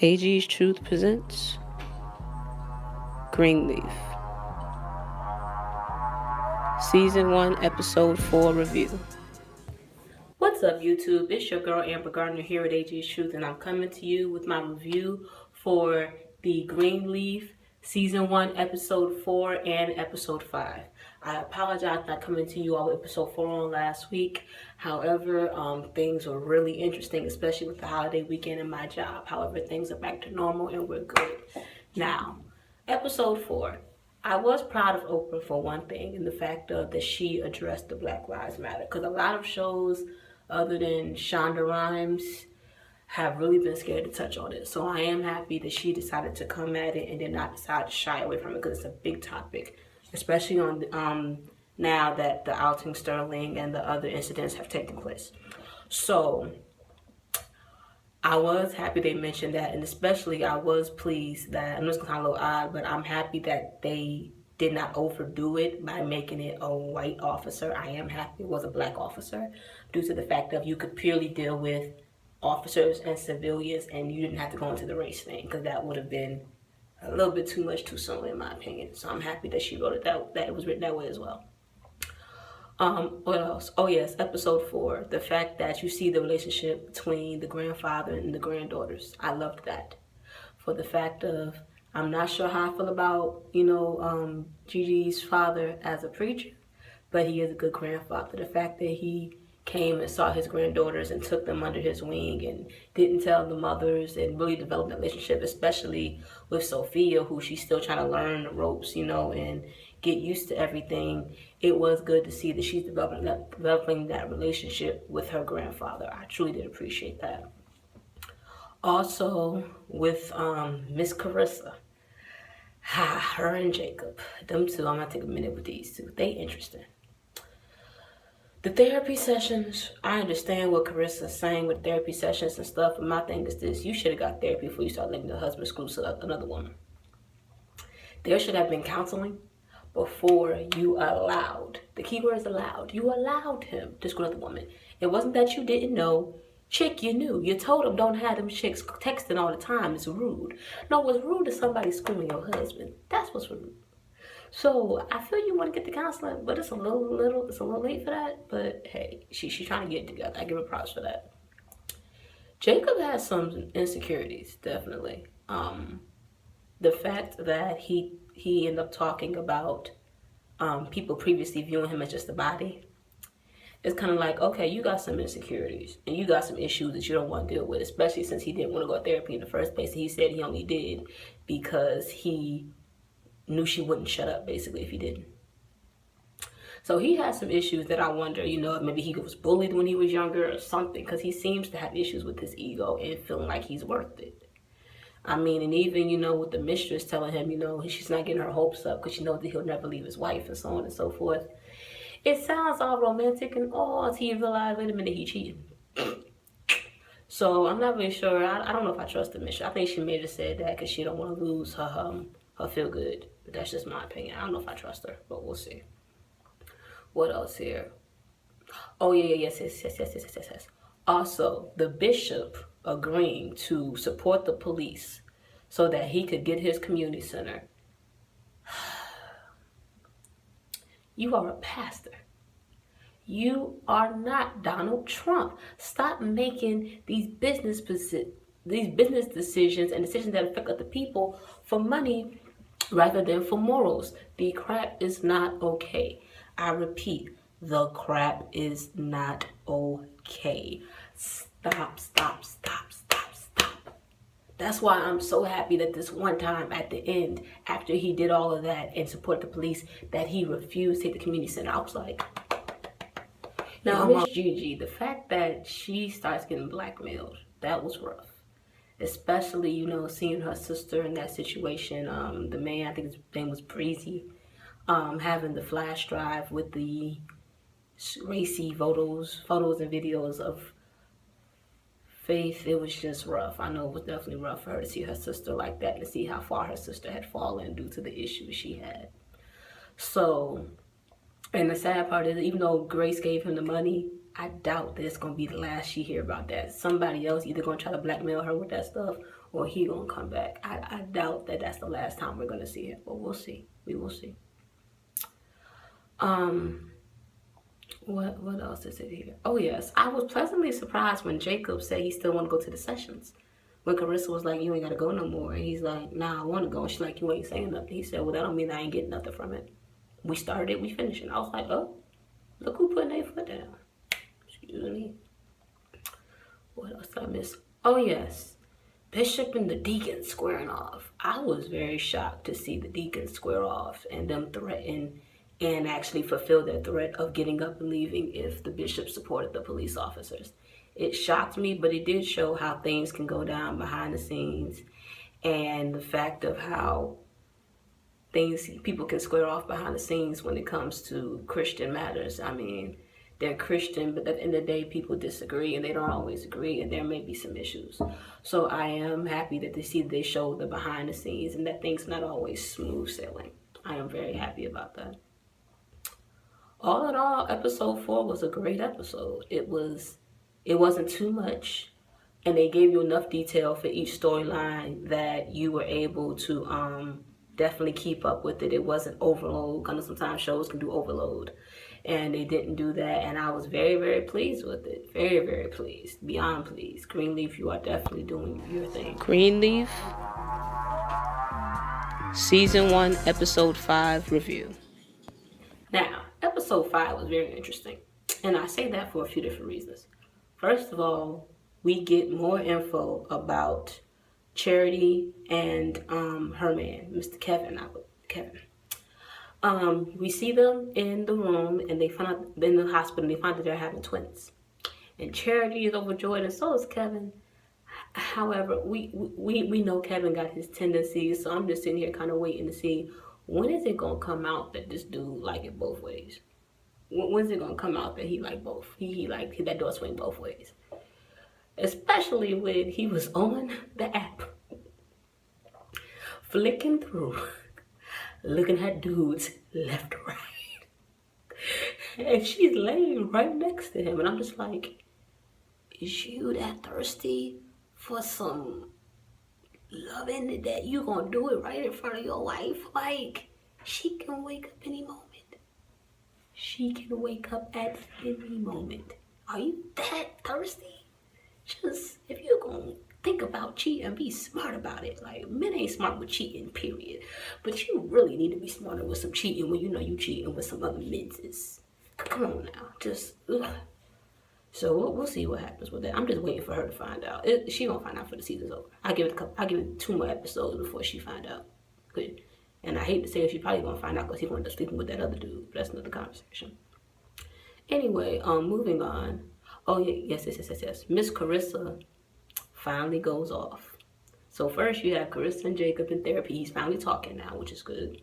AG's Truth presents Greenleaf, Season 1, Episode 4 review. What's up, YouTube? It's your girl Amber Gardner here at AG's Truth, and I'm coming to you with my review for the Greenleaf Season 1, Episode 4 and Episode 5. I apologize for not coming to you all with Episode 4 on last week. However, things were really interesting, especially with the holiday weekend and my job. However, things are back to normal and we're good. Now, Episode 4. I was proud of Oprah for one thing, and the fact that she addressed the Black Lives Matter. Because a lot of shows, other than Shonda Rhimes, have really been scared to touch on it. So I am happy that she decided to come at it and did not decide to shy away from it, because it's a big topic, especially on now that the outing Sterling and the other incidents have taken place. So I was happy they mentioned that, and especially I was pleased that, I know it's kind of a little odd, but I'm happy that they did not overdo it by making it a white officer. I am happy it was a black officer, due to the fact that you could purely deal with officers and civilians and you didn't have to go into the race thing, because that would have been a little bit too much too soon, in my opinion. So I'm happy that she wrote it that it was written that way as well. What else? Oh yes, Episode 4. The fact that you see the relationship between the grandfather and the granddaughters. I loved that. For the fact of, I'm not sure how I feel about, Gigi's father as a preacher, but he is a good grandfather. The fact that he came and saw his granddaughters and took them under his wing and didn't tell the mothers, and really developed a relationship, especially with Sophia, who she's still trying to learn the ropes, and get used to everything. It was good to see that she's developing that relationship with her grandfather. I truly did appreciate that. Also, with Miss Carissa, her and Jacob, them two, I'm gonna take a minute with these two. They interesting. The therapy sessions, I understand what Carissa's saying with therapy sessions and stuff, but my thing is this: you should have got therapy before you started letting your husband screw another woman. There should have been counseling before you allowed, the key word is allowed, you allowed him to screw another woman. It wasn't that you didn't know. Chick, you knew. You told him don't have them chicks texting all the time. It's rude. No, what's rude is somebody screwing your husband. That's what's rude. So I feel you want to get the counseling, but it's a little late for that. But hey, she's trying to get it together. I give her props for that. Jacob has some insecurities, definitely. The fact that he ended up talking about people previously viewing him as just a body. It's kind of like, okay, you got some insecurities and you got some issues that you don't want to deal with, especially since he didn't want to go to therapy in the first place. He said he only did because he knew she wouldn't shut up, basically, if he didn't. So he has some issues that I wonder, maybe he was bullied when he was younger or something, because he seems to have issues with his ego and feeling like he's worth it. I mean, and even, with the mistress telling him, she's not getting her hopes up because she knows that he'll never leave his wife and so on and so forth. It sounds all romantic and all until you realize, wait a minute, he cheated. So I'm not really sure. I don't know if I trust the mistress. I think she may have said that because she don't want to lose her feel good. But that's just my opinion. I don't know if I trust her, but we'll see. What else here? Oh yeah, yes. Also, the bishop agreeing to support the police so that he could get his community center. You are a pastor. You are not Donald Trump. Stop making these business decisions and decisions that affect other people for money rather than for morals. The crap is not okay. I repeat, the crap is not okay. Stop. That's why I'm so happy that this one time at the end, after he did all of that and support the police, that he refused to take the community center. I was like, now Miss Gigi, the fact that she starts getting blackmailed, that was rough. Especially, seeing her sister in that situation. The man, I think his name was Breezy, having the flash drive with the racy photos and videos of Faith. It was just rough. I know it was definitely rough for her to see her sister like that, and to see how far her sister had fallen due to the issues she had. So, and the sad part is, even though Grace gave him the money, I doubt that it's gonna be the last she hear about that. Somebody else either gonna try to blackmail her with that stuff, or he gonna come back. I doubt that that's the last time we're gonna see him, but we'll see. We will see. What else is it here? Oh yes, I was pleasantly surprised when Jacob said he still want to go to the sessions. When Carissa was like, "You ain't gotta go no more," and he's like, "Nah, I want to go." And she's like, "You ain't saying nothing." He said, "Well, that don't mean I ain't getting nothing from it. We started it, we finished it." I was like, "Oh, look who putting their foot down." Excuse me. What else did I miss? Oh yes, Bishop and the deacon squaring off. I was very shocked to see the deacons square off and them threaten and actually fulfill their threat of getting up and leaving if the bishop supported the police officers. It shocked me, but it did show how things can go down behind the scenes, and the fact of how people can square off behind the scenes when it comes to Christian matters. I mean, they're Christian, but at the end of the day, people disagree and they don't always agree, and there may be some issues. So I am happy that they show the behind the scenes and that things not always smooth sailing. I am very happy about that. All in all, episode 4 was a great episode. It wasn't too much, and they gave you enough detail for each storyline that you were able to definitely keep up with it. It wasn't overload. Kind of sometimes shows can do overload, and they didn't do that, and I was very, very pleased with it. Very, very pleased. Beyond pleased. Greenleaf, you are definitely doing your thing. Greenleaf, Season 1, Episode 5 review. Now, Episode 5 was very interesting, and I say that for a few different reasons. First of all, we get more info about Charity and her man, Mr. Kevin. We see them in the room, and they find out in the hospital. They find that they're having twins, and Charity is overjoyed, and so is Kevin. However, we know Kevin got his tendencies, so I'm just sitting here kind of waiting to see when is it gonna come out that this dude like it both ways. When's it gonna come out that he like both? He like that door swing both ways. Especially when he was on the app, flicking through, looking at dudes left, right, and she's laying right next to him, and I'm just like, is you that thirsty for some loving that you gonna do it right in front of your wife? Like, she can wake up any moment. She can wake up at any moment. Are you that thirsty? Just, if you're gonna think about cheating, be smart about it. Like, men ain't smart with cheating, period. But you really need to be smarter with some cheating when you know you cheating with some other menses. Come on now, just, ugh. So we'll see what happens with that. I'm just waiting for her to find out. She gonna find out for the season's over. I give it 2 more episodes before she find out. Good. And I hate to say it, she's probably gonna find out because he wanted to sleep with that other dude. But that's another conversation. Anyway, moving on. Oh yeah, yes. Miss Carissa finally goes off. So first you have Carissa and Jacob in therapy. He's finally talking now, which is good.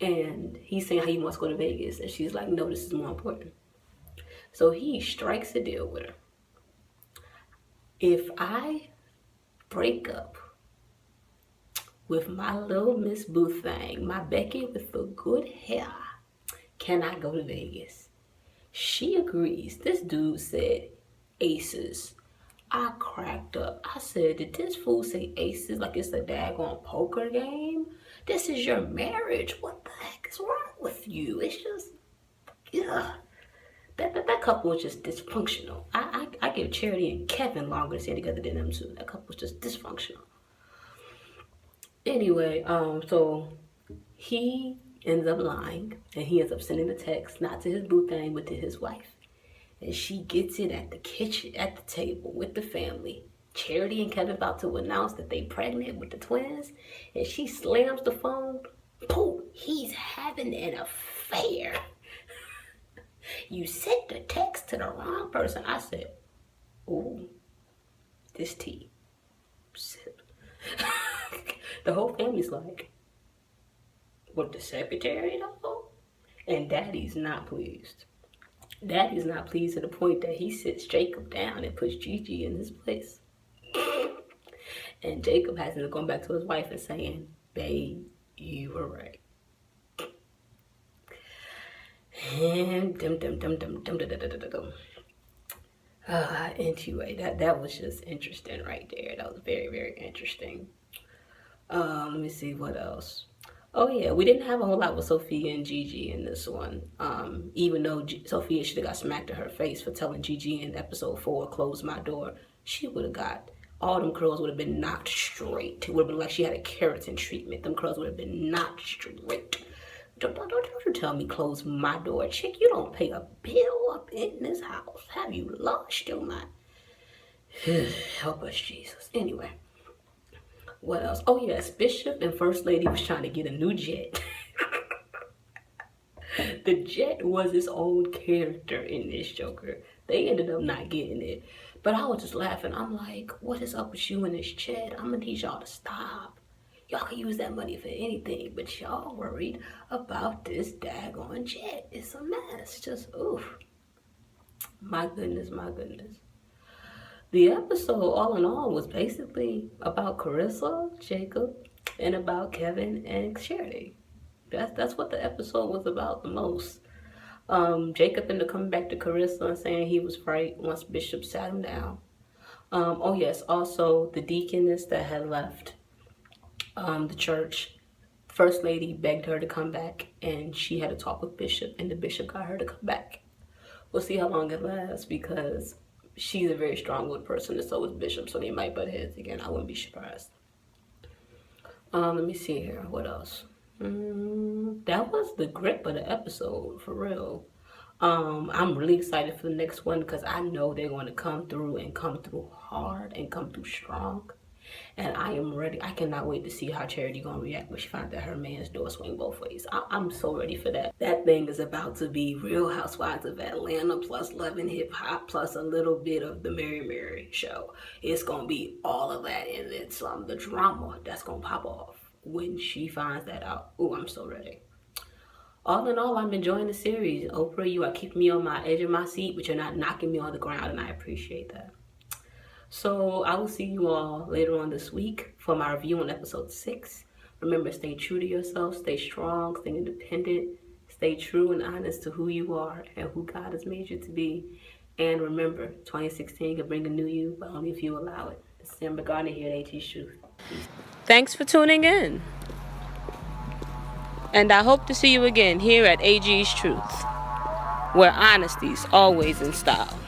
And he's saying how he wants to go to Vegas, and she's like, no, this is more important. So he strikes a deal with her. If I break up with my little Miss Boo thing, my Becky with the good hair, can I go to Vegas? She agrees. This dude said aces. I cracked up. I said, did this fool say aces like it's a daggone poker game? This is your marriage. What the heck is wrong with you? It's just, yeah. That couple was just dysfunctional. I give Charity and Kevin longer to stay together than them two. That couple was just dysfunctional. Anyway, so he ends up lying, and he ends up sending the text, not to his boo thing, but to his wife. And she gets it at the kitchen, at the table, with the family. Charity and Kevin about to announce that they pregnant with the twins, and she slams the phone. Pooh, he's having an affair. You sent the text to the wrong person. I said, ooh, this tea. Sip. The whole family's like, what, the secretary know? And Daddy's not pleased. Daddy's not pleased to the point that he sits Jacob down and puts Gigi in his place. And Jacob has to go back to his wife and saying, babe, you were right. And Anyway, that was just interesting right there. That was very, very interesting. Let me see what else. Oh yeah, we didn't have a whole lot with Sophia and Gigi in this one. Even though Sophia should have got smacked in her face for telling Gigi in episode 4, "Close my door," she would have got all them curls would have been knocked straight. It would have been like she had a keratin treatment. Them curls would have been knocked straight. Don't you tell me close my door, chick. You don't pay a bill up in this house. Have you lost your mind? Help us, Jesus. Anyway. What else? Oh yes, Bishop and First Lady was trying to get a new jet. The jet was its own character in this Joker. They ended up not getting it. But I was just laughing. I'm like, what is up with you and this jet? I'm gonna need y'all to stop. Y'all can use that money for anything, but y'all worried about this daggone jet. It's a mess. Just oof. My goodness, my goodness. The episode, all in all, was basically about Carissa, Jacob, and about Kevin and Charity. That's what the episode was about the most. Jacob ended up coming back to Carissa and saying he was right once Bishop sat him down. Oh yes, also the deaconess that had left the church, First Lady begged her to come back, and she had a talk with Bishop, and the Bishop got her to come back. We'll see how long it lasts, because she's a very strong-willed person, and so is Bishop, so they might butt heads again. I wouldn't be surprised. Let me see here. What else? That was the grip of the episode, for real. I'm really excited for the next one, because I know they're going to come through and come through hard and come through strong. And I am ready. I cannot wait to see how Charity gonna react when she finds that her man's door swing both ways. I'm so ready for that. That thing is about to be Real Housewives of Atlanta plus Love and Hip Hop plus a little bit of the Mary Mary show. It's gonna be all of that, and it's the drama that's gonna pop off when she finds that out. Oh, I'm so ready. All in all, I'm enjoying the series. Oprah, you are keeping me on my edge of my seat, but you're not knocking me on the ground, and I appreciate that. So I will see you all later on this week for my review on episode 6. Remember, stay true to yourself, stay strong, stay independent, stay true and honest to who you are and who God has made you to be. And remember, 2016 can bring a new you, but only if you allow it. This is Amber Gardner here at AG's Truth. Peace. Thanks for tuning in. And I hope to see you again here at AG's Truth, where honesty's always in style.